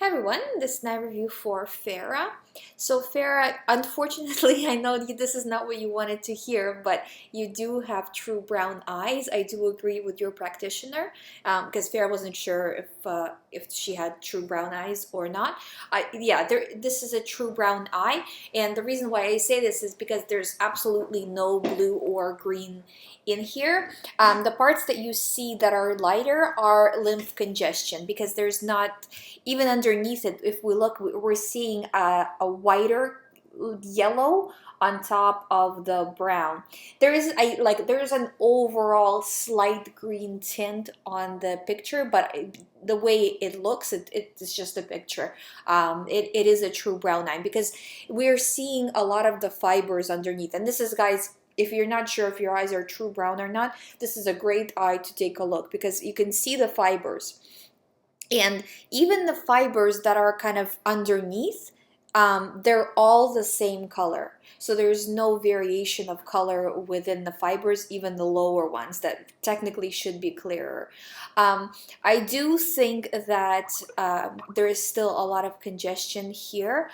Hi everyone, this is night review for Farah. So Farah, unfortunately, I know this is not what you wanted to hear, but you do have true brown eyes. I do agree with your practitioner because Farah wasn't sure if she had true brown eyes or not. This is a true brown eye, and the reason why I say this is because there's absolutely no blue or green in here. The parts that you see that are lighter are lymph congestion because there's not even underneath it. If we look, we're seeing a whiter yellow on top of the brown. There's an overall slight green tint on the picture, but the way it looks, it's just a picture. It is a true brown eye because we're seeing a lot of the fibers underneath. And this is, guys, if you're not sure if your eyes are true brown or not, this is a great eye to take a look because you can see the fibers. And even the fibers that are kind of underneath, they're all the same color. So there's no variation of color within the fibers, even the lower ones that technically should be clearer. I do think that there is still a lot of congestion here.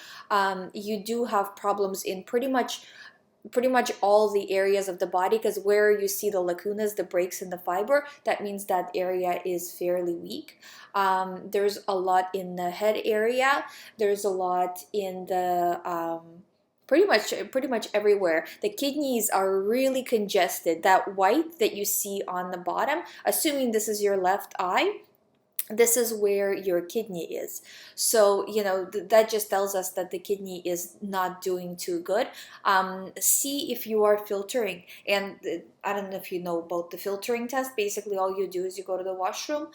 You do have problems in pretty much all the areas of the body, because where you see the lacunas, the breaks in the fiber, that means that area is fairly weak. There's a lot in the head area. There's a lot in the pretty much everywhere. The kidneys are really congested. That white that you see on the bottom, assuming this is your left eye, this is where your kidney is. So that just tells us that the kidney is not doing too good. See if you are filtering, and I don't know if you know about the filtering test. Basically all you do is you go to the washroom,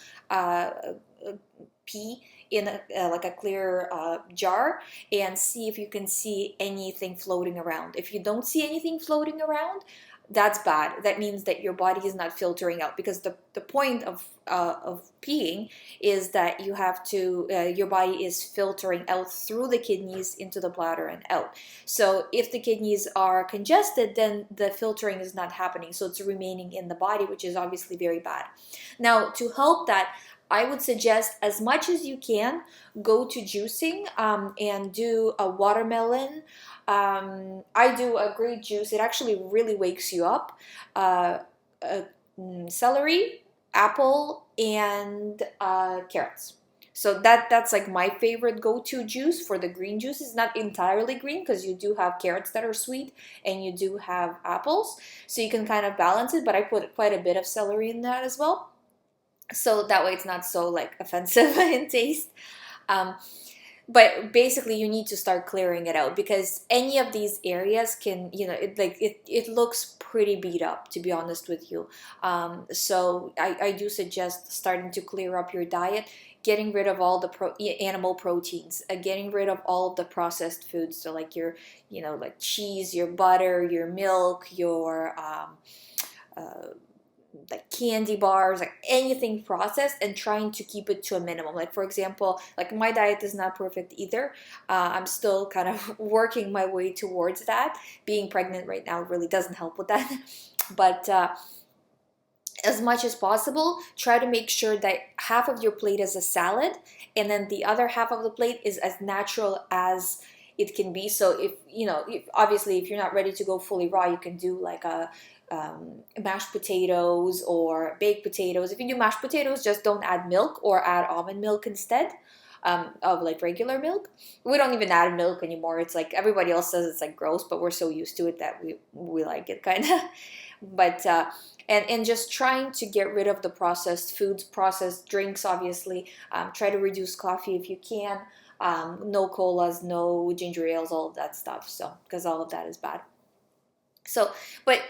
pee in like a clear jar, and see if you can see anything floating around. If you don't see anything floating around, that's bad. That means that your body is not filtering out, because the point of peeing is that you have to your body is filtering out through the kidneys into the bladder and out. So if the kidneys are congested, then the filtering is not happening, so it's remaining in the body, which is obviously very bad. Now, to help that, I would suggest, as much as you can, go to juicing and do a watermelon. I do a great juice. It actually really wakes you up. Celery, apple, and carrots. So that's like my favorite go-to juice for the green juice. It's not entirely green because you do have carrots that are sweet and you do have apples. So you can kind of balance it, but I put quite a bit of celery in that as well. So that way it's not so like offensive in taste. Um, but basically you need to start clearing it out, because any of these areas can, it looks pretty beat up, to be honest with you. So I do suggest starting to clear up your diet, getting rid of all the animal proteins, getting rid of all of the processed foods. So like your, like cheese, your butter, your milk, your like candy bars, like anything processed, and trying to keep it to a minimum. Like, for example, like my diet is not perfect either. I'm still kind of working my way towards that. Being pregnant right now really doesn't help with that. But as much as possible, try to make sure that half of your plate is a salad, and then the other half of the plate is as natural as it can be. So obviously if you're not ready to go fully raw, you can do like a mashed potatoes or baked potatoes. If you do mashed potatoes, just don't add milk, or add almond milk instead of like regular milk. We don't even add milk anymore. It's like everybody else says it's like gross, but we're so used to it that we like it kind of. But and just trying to get rid of the processed foods, processed drinks, obviously. Try to reduce coffee if you can. No colas, no ginger ales, all of that stuff. So because all of that is bad. So, but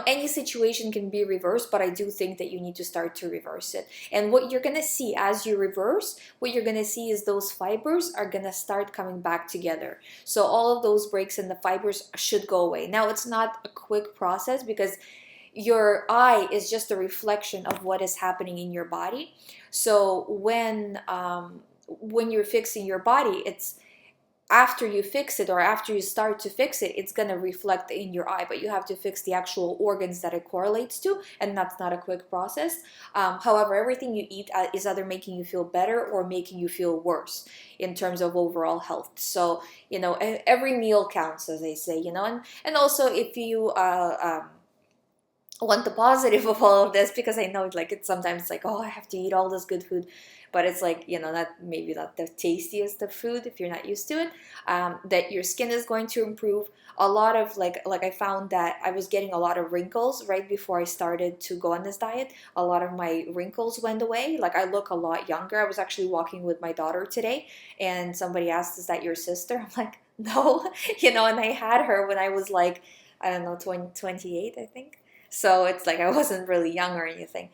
any situation can be reversed, but I do think that you need to start to reverse it. And what you're going to see as you reverse, what you're going to see is those fibers are going to start coming back together. So all of those breaks in the fibers should go away. Now, it's not a quick process, because your eye is just a reflection of what is happening in your body. So when you're fixing your body, after you fix it, or after you start to fix it, it's going to reflect in your eye, but you have to fix the actual organs that it correlates to, and that's not a quick process. However, everything you eat is either making you feel better or making you feel worse in terms of overall health. So, every meal counts, as they say, and also if you want the positive of all of this, because I know like it's sometimes like, oh, I have to eat all this good food, but it's like, that maybe not the tastiest of food if you're not used to it. That your skin is going to improve a lot of like I found that I was getting a lot of wrinkles right before I started to go on this diet. A lot of my wrinkles went away. Like I look a lot younger. I was actually walking with my daughter today, and somebody asked, is that your sister? I'm like, no. And I had her when I was like, I don't know, 28, I think. So it's like I wasn't really young or anything,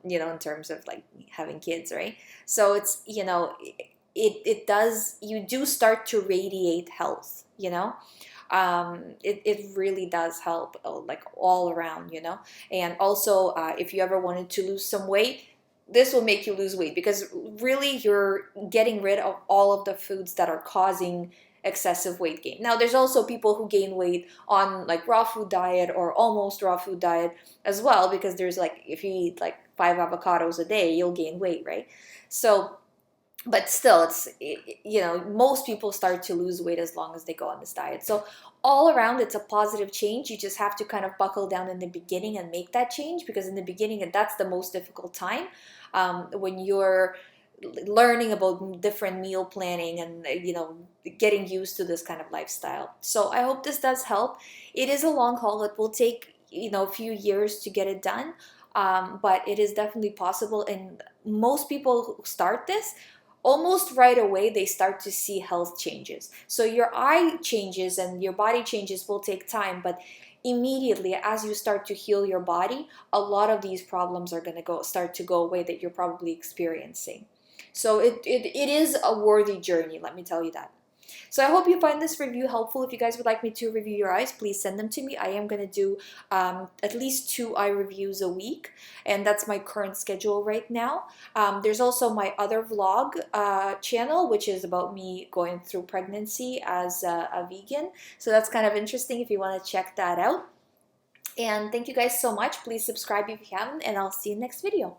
in terms of like having kids, right? So it's, it does, you do start to radiate health, it really does help, like all around, and also if you ever wanted to lose some weight, this will make you lose weight, because really you're getting rid of all of the foods that are causing excessive weight gain. Now there's also people who gain weight on like raw food diet or almost raw food diet as well, because there's like, if you eat like 5 avocados a day, you'll gain weight, right? So but still, it's, most people start to lose weight as long as they go on this diet. So all around, it's a positive change. You just have to kind of buckle down in the beginning and make that change, because in the beginning, that's the most difficult time, when you're learning about different meal planning and getting used to this kind of lifestyle. So I hope this does help. It is a long haul. It will take a few years to get it done, but it is definitely possible. And most people who start this, almost right away they start to see health changes. So your eye changes and your body changes will take time, but immediately as you start to heal your body, a lot of these problems are going to start to go away that you're probably experiencing. So it is a worthy journey, let me tell you that. So I hope you find this review helpful. If you guys would like me to review your eyes, please send them to me. I am going to do at least 2 eye reviews a week, and that's my current schedule right now. There's also my other vlog channel, which is about me going through pregnancy as a vegan. So that's kind of interesting if you want to check that out. And thank you guys so much. Please subscribe if you haven't, and I'll see you next video.